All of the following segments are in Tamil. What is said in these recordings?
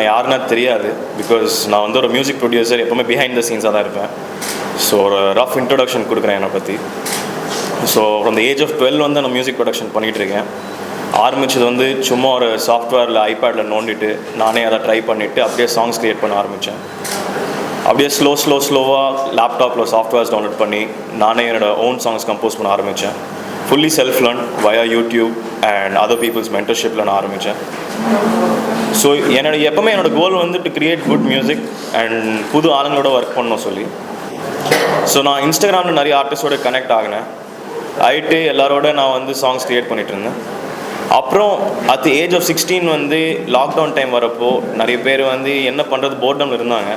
யாருன்னா தெரியாது பிகாஸ் நான் வந்து ஒரு மியூசிக் ப்ரொடியூசர், எப்போவுமே பிஹைண்ட் த சீன்ஸாக தான் இருப்பேன். ஸோ ஒரு ரஃப் இன்ட்ரொடக்ஷன் கொடுக்குறேன் என்னை பற்றி. So from the age of 12 வந்து நான் மியூசிக் ப்ரொடக்ஷன் பண்ணிகிட்ருக்கேன். ஆரம்பித்தது வந்து சும்மா ஒரு சாஃப்ட்வேரில் ஐபேடில் நோண்டிட்டு நானே அதை ட்ரை பண்ணிவிட்டு அப்படியே சாங்ஸ் க்ரியேட் பண்ண ஆரம்பித்தேன். அப்படியே ஸ்லோவாக லேப்டாப்பில் சாஃப்ட்வேர்ஸ் டவுன்லோட் பண்ணி நானே என்னோடய ஓன் சாங்ஸ் கம்போஸ் பண்ண ஆரம்பித்தேன். Fully self learn via YouTube and other peoples மென்டர்ஷிப்பில் நான் ஆரம்பித்தேன். ஸோ எப்போவுமே என்னோடய கோல் வந்து to create good music and புது ஆளுங்களோட ஒர்க் பண்ணணும் சொல்லி. ஸோ நான் இன்ஸ்டாகிராமில் நிறைய ஆர்டிஸ்டோட கனெக்ட் ஆகினேன். ஆகிட்டு எல்லாரோட நான் வந்து சாங்ஸ் க்ரியேட் பண்ணிகிட்டு இருந்தேன். அப்புறம் அட் ஏஜ் ஆஃப் 16 வந்து லாக்டவுன் டைம் வரப்போ நிறைய பேர் வந்து என்ன பண்ணுறது போர்டமில் இருந்தாங்க.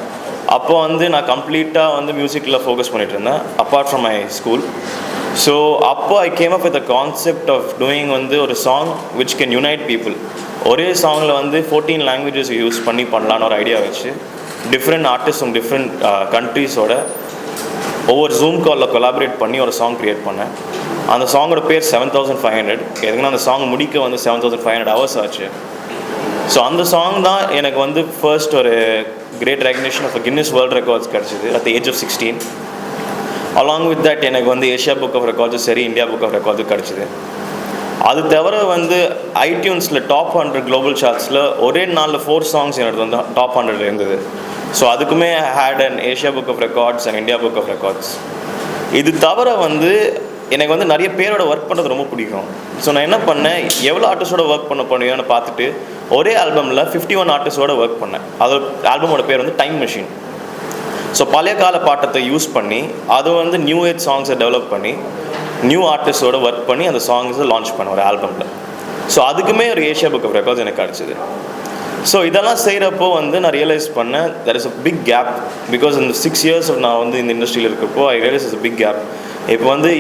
அப்போ வந்து நான் கம்ப்ளீட்டாக வந்து மியூசிக்கில் ஃபோக்கஸ் பண்ணிகிட்டு இருந்தேன் apart from my school. So அப்போ I came up with the concept of doing வந்து ஒரு song which can unite people. ஒரே சாங்கில் வந்து 14 லாங்குவேஜஸ் யூஸ் பண்ணலான்னு ஒரு ஐடியா வச்சு டிஃப்ரெண்ட் ஆர்டிஸ்ட் டிஃப்ரெண்ட் கண்ட்ரீஸோட ஒவ்வொரு ஜூம் காலில் கொலாபரேட் பண்ணி ஒரு சாங் க்ரியேட் பண்ணேன். அந்த சாங்கோட பேர் 7500. எதுக்குன்னா அந்த சாங் முடிக்க வந்து 7500 ஹவர்ஸ் ஆச்சு. ஸோ அந்த சாங் தான் எனக்கு வந்து ஃபர்ஸ்ட் ஒரு great recognition of Guinness world records கிடச்சிது at the age of 16. Along with that எனக்கு வந்து ஏஷியா புக் ஆஃப் ரெக்கார்ட்ஸும் சரி, இந்தியா புக் ஆஃப் ரெக்கார்ட்ஸும் கிடச்சிது. அது தவிர வந்து ஐடியூன்ஸில் டாப் 100 குளோபல் சார்ட்ஸில் ஒரே நாளில் 4 சாங்ஸ் எனக்கு வந்து டாப் 100 இருந்தது. ஸோ அதுக்குமே had and Asia book of records and India book of records. இது தவிர வந்து எனக்கு வந்து நிறைய பேரோட ஒர்க் பண்ணுறது ரொம்ப பிடிக்கும். ஸோ நான் என்ன பண்ணேன், எவ்வளோ ஆர்டிஸ்டோட ஒர்க் பண்ணுவேன்னு பார்த்துட்டு ஒரே ஆல்பமில் 51 ஆர்டிஸ்டோட ஒர்க் பண்ணேன். அது ஆல்பமோட பேர் வந்து டைம் மிஷின். ஸோ பழைய கால பாட்டத்தை யூஸ் பண்ணி அது வந்து நியூ ஏஜ் சாங்ஸை டெவலப் பண்ணி நியூ ஆர்டிஸ்டோட ஒர்க் பண்ணி அந்த சாங்ஸை லான்ச் பண்ணேன் ஒரு ஆல்பமில். ஸோ அதுக்குமே ஒரு ஏஷியா புக் ஆஃப் ரெக்கார்ட்ஸ் எனக்கு கிடச்சிது. ஸோ இதெல்லாம் செய்கிறப்போ வந்து நான் ரியலைஸ் பண்ணேன் there is a big gap because in the 6 years நான் வந்து இந்த இண்டஸ்ட்ரியில் இருக்கப்போ I realize it's a big gap. இப்போ வந்து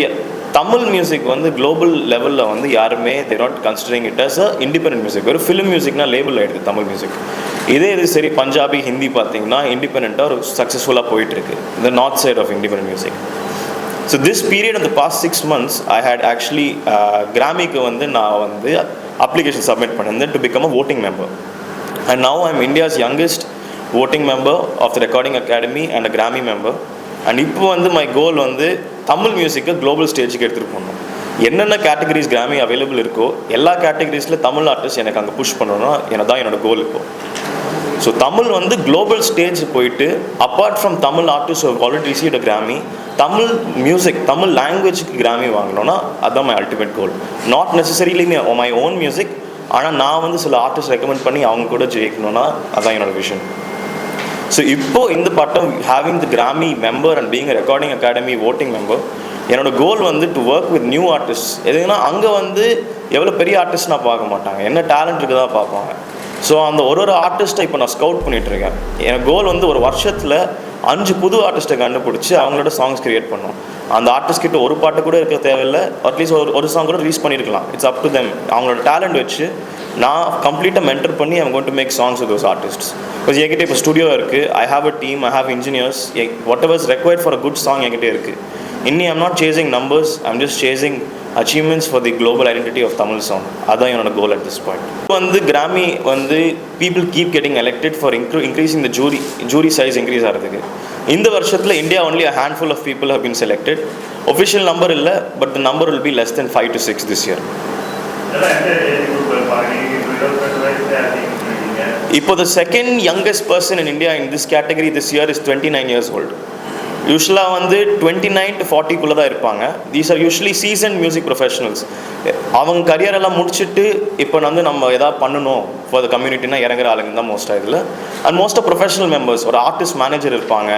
தமிழ் மியூசிக் வந்து குளோபல் லெவலில் வந்து யாருமே they not considering it as a independent music. ஒரு ஃபிலிம் மியூசிக்னால் லேபிள் ஆகிடுது தமிழ் மியூசிக். இது சரி பஞ்சாபி ஹிந்தி பார்த்தீங்கன்னா இண்டிபெண்ட்டாக ஒரு சக்ஸஸ்ஃபுல்லாக போயிட்டுருக்கு இந்த north side of independent music. So this period of the past 6 months I had actually கிராமிக்கு வந்து நான் வந்து அப்ளிகேஷன் சப்மிட் பண்ணியிருந்தேன் to become a voting member. And now I'm India's youngest voting member of the Recording Academy and a Grammy member. And இப்போ வந்து my goal வந்து தமிழ் மியூசிக்கை குளோபல் ஸ்டேஜுக்கு எடுத்துகிட்டு போகணும். என்னென்ன கேட்டகரிஸ் கிராமி அவைலபிள் இருக்கோ எல்லா கேட்டகரிஸில் தமிழ் ஆர்டிஸ்ட் எனக்கு அங்கே புஷ் பண்ணணும்னா தான் என்னோடய கோல் இப்போ. ஸோ தமிழ் வந்து குளோபல் ஸ்டேஜ் போயிட்டு apart from Tamil artist already received Grammy, Tamil music Tamil லாங்குவேஜுக்கு கிராமி வாங்கணும்னா அதுதான் my ultimate goal. Not necessarily my own music, ஆனால் நான் வந்து சில ஆர்டிஸ்ட் ரெக்கமெண்ட் பண்ணி அவங்க கூட ஜெயிக்கணும்னா அதுதான் என்னோடய விஷன். ஸோ இப்போது இந்த பட்டம் having the Grammy member and being recording academy voting member, என்னோடய கோல் வந்து to work with new artist. எதுனா அங்கே வந்து எவ்வளோ பெரிய ஆர்டிஸ்ட் நான் பார்க்க மாட்டாங்க, என்ன டேலண்ட் இருக்குதான் பார்ப்பாங்க. ஸோ அந்த ஒரு ஆர்டிஸ்ட்டை இப்போ நான் ஸ்கவுட் பண்ணிகிட்ருக்கேன். எனக்கு கோல் வந்து ஒரு வருஷத்தில் 5 புது ஆர்டிஸ்ட்டை கண்டுபிடிச்சி அவங்களோட சாங்ஸ் க்ரியேட் பண்ணணும். அந்த ஆர்டிஸ்ட் கிட்ட ஒரு பாட்டு கூட இருக்க தேவையில்லை, அட்லீஸ்ட் ஒரு சாங் கூட ரீச் பண்ணியிருக்கலாம். It's up to them. அவங்களோட டேலண்ட் வச்சு நான் கம்ப்ளீட்டாக மென்டர் பண்ணி I'm going to make songs with those artists. பிகாஸ் என்கிட்ட இப்போ ஸ்டுடியோ இருக்குது, I have a team, I have engineers, whatever is required for a good song என்கிட்ட இருக்குது. இன்னி I'm not chasing numbers, I'm just chasing achievements for the global identity of Tamil song. அதுதான் என்னோட கோல் அட் திஸ் பாயிண்ட். வந்து கிராமி வந்து people keep getting elected for increasing the jury size increase ஆகிறதுக்கு. இந்த வருஷத்தில் India only a handful of people have been selected. Official number இல்லை, but the number will be less than 5 to 6 this year. இப்போ the second youngest person in India in this category this year is 29 years old. யூஸ்வலாக வந்து 29 to 40 தான் இருப்பாங்க. These are usually seasoned music professionals. அவங்க கரியரெல்லாம் முடிச்சுட்டு இப்போ வந்து நம்ம எதாவது பண்ணணும் ஃபார் த கம்யூனிட்டினா இறங்குற ஆளுங்க தான் மோஸ்ட்டாக இதில். And most of professional members, ஒரு ஆர்டிஸ்ட் மேனேஜர் இருப்பாங்க.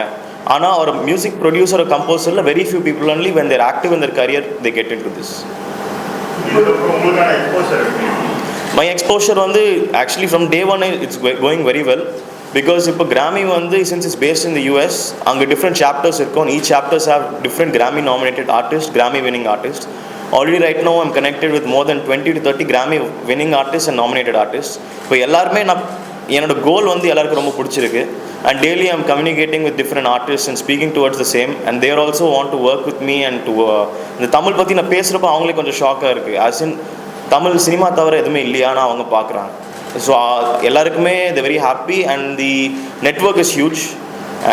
ஆனால் ஒரு மியூசிக் ப்ரொடியூசர் கம்போசரில் very few people only when they're active in their career they get into this. My exposure வந்து actually from day one it's going very well. Because இப்போ கிராமி வந்து since it's based in the US, அங்கே different chapters இருக்கும். Each chapters have different Grammy nominated artists, Grammy winning artists. Already right now I'm connected with more than 20 to 30 Grammy winning artists and nominated artists. இப்போ எல்லாருமே என்னோட கோல் வந்து எல்லாருக்கும் ரொம்ப பிடிச்சிருக்கு. And daily I'm communicating with different artists and speaking towards the same, and they also want to work with me and to இந்த தமிழ் பற்றி நான் பேசுகிறப்ப அவங்களே கொஞ்சம் ஷாக்காக இருக்குது. as in தமிழ் சினிமா தவிர எதுவுமே இல்லையான்னு அவங்க பார்க்குறாங்க. ஸோ எல்லாருக்குமே they're very happy and the network is huge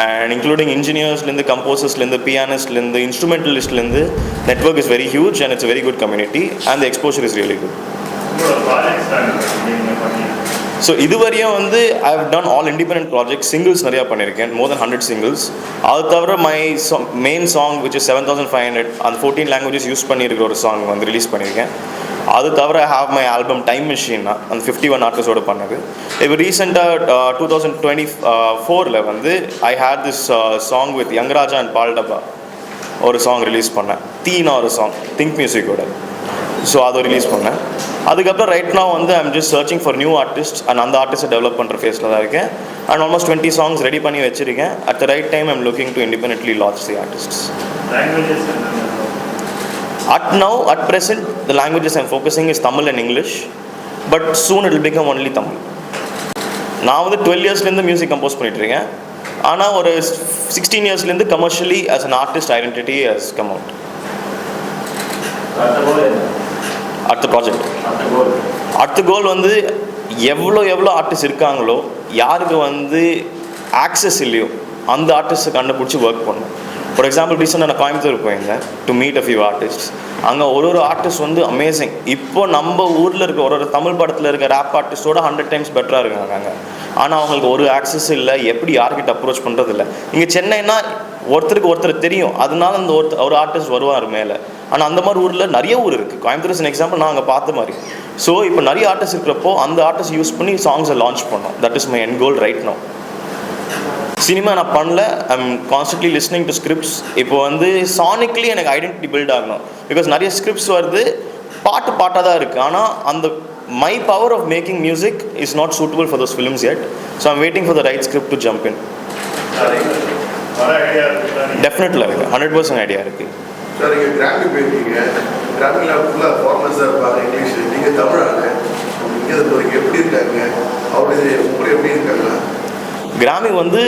and including engineersலேருந்து composersலேருந்து pianistலேருந்து instrumentalistலேருந்து network is very huge and it's a very good community and the exposure is really good. So இதுவரையும் வந்து I have done all independent project singles நிறையா பண்ணியிருக்கேன், more than 100 singles. அது தவிர my main song which is 7500 அந்த 14 லாங்குவேஜஸ் யூஸ் பண்ணியிருக்கிற ஒரு சாங் வந்து ரிலீஸ் பண்ணியிருக்கேன். அது தவிர I have my album time machine அந்த 51 ஆர்டிஸ்டோடு பண்ணது. இப்போ ரீசெண்டாக 2024 வந்து I had this song with Yung Raja and Paal Dabba ஒரு சாங் ரிலீஸ் பண்ணேன், தீனா ஒரு சாங் திங்க் மியூசிக்கோட. ஸோ அதை ரிலீஸ் பண்ணேன். அதுக்கப்புறம் ரைட் நான் வந்து I'm just searching for new artist and அந்த ஆர்டிஸ்ட்டை டெவலப் பண்ணுற ஃபேஸில் தான் இருக்கேன். அண்ட் ஆல்மோஸ்ட் 20 songs ரெடி பண்ணி வச்சிருக்கேன். At the right time I'm looking to independently launch the artists. At present, the languages I'm focusing is Tamil and English, but soon it will become only Tamil. நான் வந்து 12 yearsலேருந்து மியூசிக் கம்போஸ் பண்ணிட்டுருக்கேன். ஆனால் ஒரு 16 yearsலேருந்து commercially as an artist identity has come out. அடுத்த ப்ராஜெக்ட் அடுத்த கோல் வந்து எவ்வளோ ஆர்டிஸ்ட் இருக்காங்களோ, யாருக்கு வந்து ஆக்சஸ் இல்லையோ அந்த ஆர்டிஸ்ட்டை கண்டுபிடிச்சி ஒர்க் பண்ணணும். ஃபார் எக்ஸாம்பிள் ரீசெண்டாக நான் கோயம்புத்தூர் போயிருந்தேன் to meet a few artist. அங்கே ஒரு ஆர்டிஸ்ட் வந்து அமேசிங். இப்போ நம்ம ஊரில் இருக்க ஒரு தமிழ் படத்தில் இருக்க ரேப் ஆர்டிஸ்ட்டோட 100 times பெட்டராக இருக்காங்க அங்கே. ஆனால் அவங்களுக்கு ஒரு ஆக்சஸ் இல்லை, எப்படி யார்கிட்ட அப்ரோச் பண்ணுறது இல்லை. இங்கே சென்னைனா ஒருத்தருக்கு ஒருத்தர் தெரியும், அதனால அந்த ஒரு ஆர்டிஸ்ட் வருவார் மேலே. ஆனால் அந்த மாதிரி ஊரில் நிறைய ஊர் இருக்குது. கோயம்புத்தூர் இஸ் எக்ஸாம்பிள் நான் அங்கே பார்த்த மாதிரி. ஸோ இப்போ நிறைய ஆர்டிஸ்ட் இருக்கிறப்போ அந்த ஆர்டிஸ்ட் யூஸ் பண்ணி சாங்ஸை லான்ச் பண்ணோம். That is my end goal right now. Cinema நான் பண்ணல, I'm constantly listening to scripts. இப்போ வந்து சானிக்லி எனக்கு ஐடென்டிட்டி பில்ட் ஆகணும். பிகாஸ் நிறைய ஸ்கிரிப்ட்ஸ் வருது, பாட்டாக தான் இருக்குது. ஆனால் அந்த my power of making music is not suitable for those films yet. So I'm waiting for the right script to jump in. Definitely இருக்குது, 100% ஐடியா இருக்குது. சார், நீங்கள் கிராமி போயிருக்கீங்க, கிராமியில் ஃபுல்லாக ஃபார்மர்ஸாக இருப்பாங்க, இங்கிலீஷ். நீங்கள் தமிழாங்க, இங்கே எப்படி இருக்காங்க, அவருடைய உங்களை எப்படி இருக்காங்க? கிராமி வந்து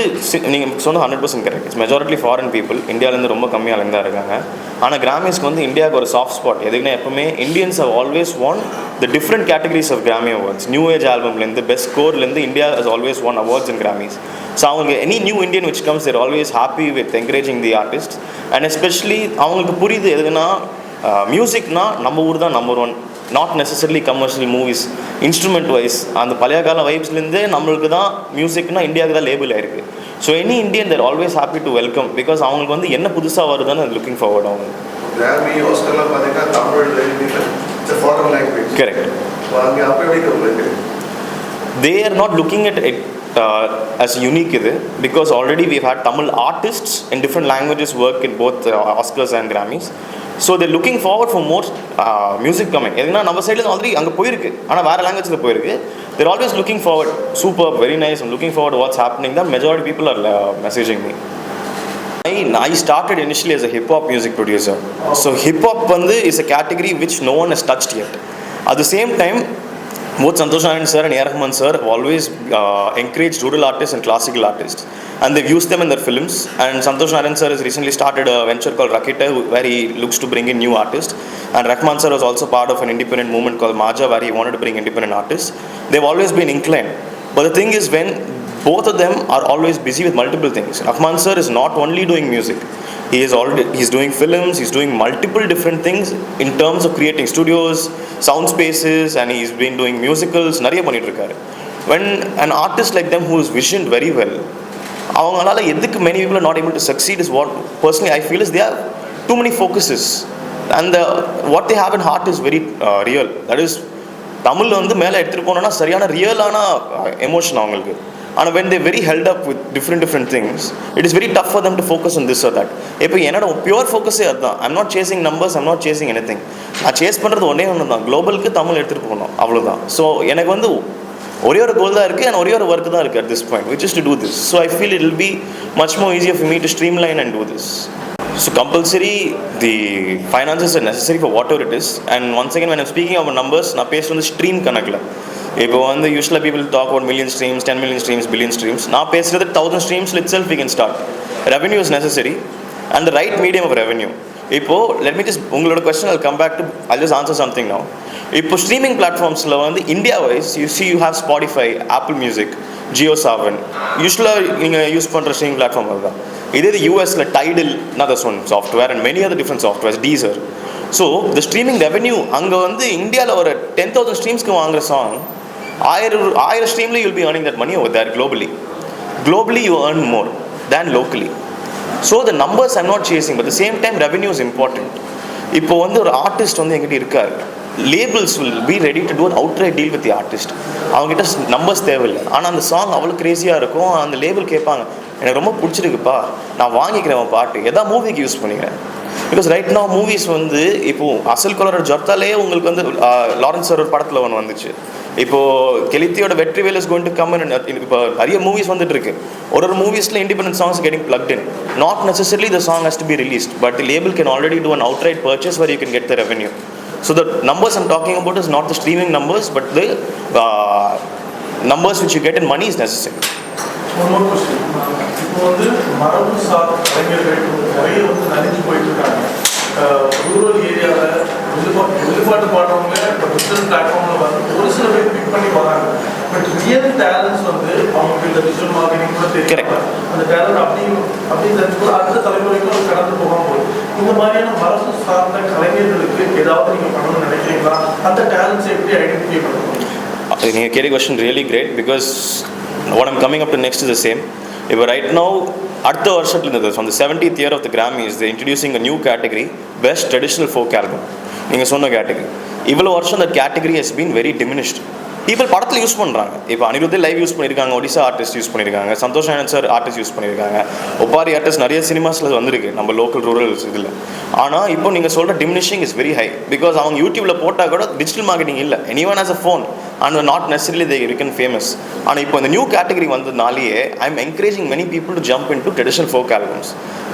நீங்கள் சொன்ன 100% correct. It's majority foreign people. இந்தியாவிலேருந்து ரொம்ப கம்மியாக தான் இருக்காங்க. ஆனால் கிராமிஸ்க்கு வந்து இந்தியாவுக்கு ஒரு சாஃப்ட் ஸ்பாட் எதுக்குன்னா, எப்பவுமே Indians have always won the different categories of Grammy awards. New age ஆல்பம்லேருந்து பெஸ்ட் ஸ்கோர்லேருந்து India has always won awards in Grammys. So அவங்களுக்கு any new Indian which comes there always happy with encouraging the artist. And especially அவங்களுக்கு புரியுது எதுக்குன்னா, மியூசிக்னா நம்ம ஊர் தான் number one, not necessarily commercial movies. Instrument wise அந்த பழைய கால வைப்ஸ்லேருந்தே நம்மளுக்கு தான் மியூசிக்னா இந்தியாவுக்கு தான் லேபிள் ஆயிருக்கு. So any Indian there always happy to welcome, because அவங்களுக்கு வந்து என்ன புதுசாக வருதுன்னு லுக்கிங் ஃபார்வர்ட். அவங்க correct. they are not looking at it as unique இது, because already we've had Tamil artists in different languages work in both Oscars and Grammys. So they're looking forward for more music coming. எதுனா நம்ம சைடில் ஆல்ரெடி அங்கே போயிருக்கு, ஆனால் வேறு லாங்குவேஜில் போயிருக்கு. They're always looking forward. Super, very nice. I'm looking forward to what's happening. The majority people are messaging me. I started initially as a hip-hop music producer. So hip-hop is a category which no one has touched yet. At the same time, both Santosh Narayan sir and A. Rahman sir have always encouraged rural artists and classical artists, and they've used them in their films. And Santosh Narayan sir has recently started a venture called Rakita, where he looks to bring in new artists. And Rahman sir was also part of an independent movement called Maja, where he wanted to bring independent artists. They've always been inclined. But the thing is, when both of them are always busy with multiple things. Rahman sir is not only doing music. He's doing films, he's doing multiple different things in terms of creating studios, sound spaces, and he's been doing musicals. Nariya pannittu irukkaru. When an artist like them who is visioned very well, avangalaala edhukku many people are not able to succeed is what personally I feel is they have too many focuses, and what they have in heart is very real. That is, Tamil வந்து மேலே எடுத்துகிட்டு போனோன்னா சரியான ரியலான எமோஷன் அவங்களுக்கு. ஆனால் when they very held up with different things, it is very tough for them to focus on this or that. இப்போ என்னோட பியூர் ஃபோக்கஸே அதுதான். I'm not chasing numbers, I'm not chasing anything. நான் சேஸ் பண்ணுறது ஒன்றே ஒன்று தான், குளோபலுக்கு தமிழ் எடுத்துகிட்டு போகணும், அவ்வளோதான். ஸோ எனக்கு வந்து ஒரே ஒரு கோல் தான் இருக்குது, and ஒரே ஒரு ஒர்க் தான் இருக்குது at this point, which is to do this. So I feel it will be much more easier for me to streamline and do this. So compulsory, the finances are necessary for whatever it is. And once again, when I'm speaking about numbers, நான் பேசுகிறது வந்து ஸ்ட்ரீம் கணக்கில். இப்போ வந்து யூஸ்வலாக people talk about million streams, 10 million streams, billion streams. நான் பேசுகிறது 1000 streams itself we can start. Revenue is necessary, and the right medium of revenue. இப்போது let me just உங்களோட question I'll come back to, I'll just answer something now. இப்போ ஸ்ட்ரீமிங் பிளாட்ஃபார்ம்ஸில் வந்து India wise you have Spotify, Apple music, Jio Saavn, யூஸ்வலாக நீங்கள் யூஸ் பண்ணுற ஸ்ட்ரீமிங் பிளாட்ஃபார்ம் அதுதான். இதே இது யூஎஸில் Tidel, another one software and many other different softwares, Deezer. So the streaming revenue அங்கே வந்து இந்தியாவில் ஒரு 10,000 ஸ்ட்ரீம்ஸ்க்கு வாங்குற song 1000 ஸ்ட்ரீமில் you'll be earning that money over there globally. Globally you earn more than locally. So the numbers I'm not chasing, but at the same time revenue is important. இப்போ வந்து ஒரு ஆர்டிஸ்ட் வந்து எங்கிட்ட இருக்காரு, labels will be ready to two an outright deal with the artist. அவங்ககிட்ட நம்பர்ஸ் தேவையில்லை, ஆனால் அந்த சாங் அவ்வளோ க்ரேஸியாக இருக்கும். அந்த லேபிள் கேட்பாங்க, எனக்கு ரொம்ப பிடிச்சிருக்குப்பா, நான் வாங்கிக்கிறேன் உன் பாட்டு, எதாவது மூவிக்கு யூஸ் பண்ணிக்கிறேன். பிகாஸ் ரைட் நவ் மூவிஸ் வந்து இப்போது அசல் கொலரோட ஜொர்த்தாலே உங்களுக்கு வந்து லாரன்ஸ் சார் ஒரு படத்தில் ஒன்று வந்துச்சு. இப்போது கெலித்தியோட Vetri Vel is going to come in. இப்போ நிறைய மூவிஸ் வந்துட்டு இருக்கு. ஒரு மூவிஸில் independent songs getting plugged in. Not necessarily the song has to be released, but the label can already do an outright purchase where you can get the revenue. So the numbers I'm talking about is not the streaming numbers, but the numbers which you get in money is necessary. One more question. இப்போ வந்து மரபு சார் கலைஞர்கள் நிறைய வந்து நலிஞ்சு போயிட்டு இருக்காங்க. ரூரல் ஏரியாவில் வெளிப்பாட்டு பாடுறவங்க இப்போ டிஜிட்டல் பிளாட்ஃபார்மில் வந்து ஒரு சில பேர் பிக் பண்ணி வராங்க. பட் ரியல் டேலண்ட்ஸ் வந்து அவங்களுக்கு இந்த டிஜிட்டல் மார்க்கெட்டிங் கூட தெரியும். அந்த டேலண்ட் அப்படின்னு அடுத்த தலைமுறைக்கு அது கடந்து போகும்போது இந்த மாதிரியான மரபு சார்ந்த கலைஞர்களுக்கு ஏதாவது நீங்கள் பண்ணணும்னு நினைக்கிறீங்களா? அந்த டேலண்ட்ஸை எப்படி ஐடென்டிஃபை பண்ண முடியும்? நீங்கள் கேட்ட question really great, because what I'm coming up to next is the same. இப்போ ரைட் நவ் அடுத்த வருஷத்துலேருந்து from the 70th year of the Grammys they're introducing a new category, best traditional folk album. நீங்கள் சொன்ன கேட்டகரி இவ்வளோ வருஷம் அந்த category has been very diminished. People படத்தில் யூஸ் பண்ணுறாங்க. இப்போ அனிருத்தே லைவ் யூஸ் பண்ணியிருக்காங்க, ஒடிசா ஆர்டிஸ்ட் யூஸ் பண்ணியிருக்காங்க, Santhosh Anand sir artist use பண்ணியிருக்காங்க, ஒப்பாரி ஆர்டிஸ்ட் நிறைய சினிமாஸில் வந்திருக்கு நம்ம லோக்கல் ரூரல் இதில். ஆனால் இப்போ நீங்கள் சொல்கிற diminishing is very high, because அவங்க யூடியூப்பில் போட்டால் கூட டிஜிட்டல் மார்க்கெட்டிங் இல்லை. Anyone has a phone and not necessarily they இருக்கன் ஃபேமஸ். ஆனால் இப்போ இந்த நியூ கேட்டகரி வந்ததுனாலேயே I am encouraging many people to jump into traditional folk albums.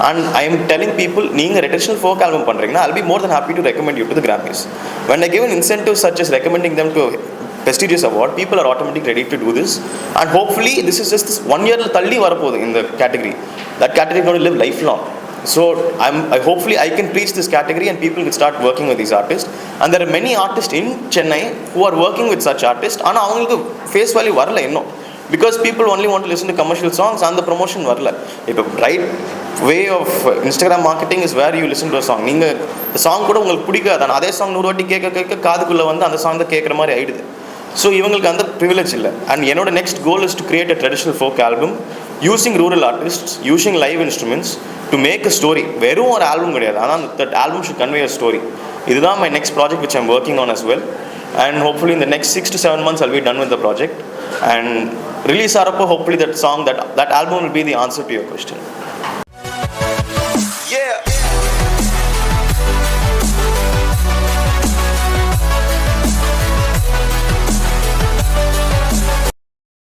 And I am telling people, நீங்கள் ட்ரெடிஷனல் ஃபோக் ஆல்பம் பண்ணுறீங்கன்னா I'll be more than happy to recommend you to the Grammys. When I give an incentive such as recommending them to prestigious award, people are automatically ready to do this, and hopefully this is just this 1 year தள்ளி வரப்போகுது இந்த category. That category is going to live lifelong. So hopefully I can preach this category and people will start working with these artists. And there are many artists in Chennai who are working with such artists, ஆனால் அவங்களுக்கு face value வரல இன்னும், because people only want to listen to commercial songs and the promotion வரல. இப்போ right way of Instagram marketing is where you listen to a song. நீங்கள் the song கூட உங்களுக்கு பிடிக்காது, ஆனால் அதே சாங் 100 வாட்டி கேட்க காதுக்குள்ளே வந்து அந்த சாங் தான் கேட்குற மாதிரி ஆயிடுது. ஸோ இவங்களுக்கு அந்த ப்ரிவிலேஜ் இல்லை. அண்ட் என்னோட next goal is to create a traditional folk album using rural artists, using live instruments to make a story. வெறும் ஒரு ஆல்பம் கிடையாது, ஆனால் that album should convey a story. இதுதான் my next project which I'm working on as well. And hopefully இந்த next 6 to 7 months I'll be done with the project. And release ஆகிறப்போ hopefully that song, that album will be the answer to your question.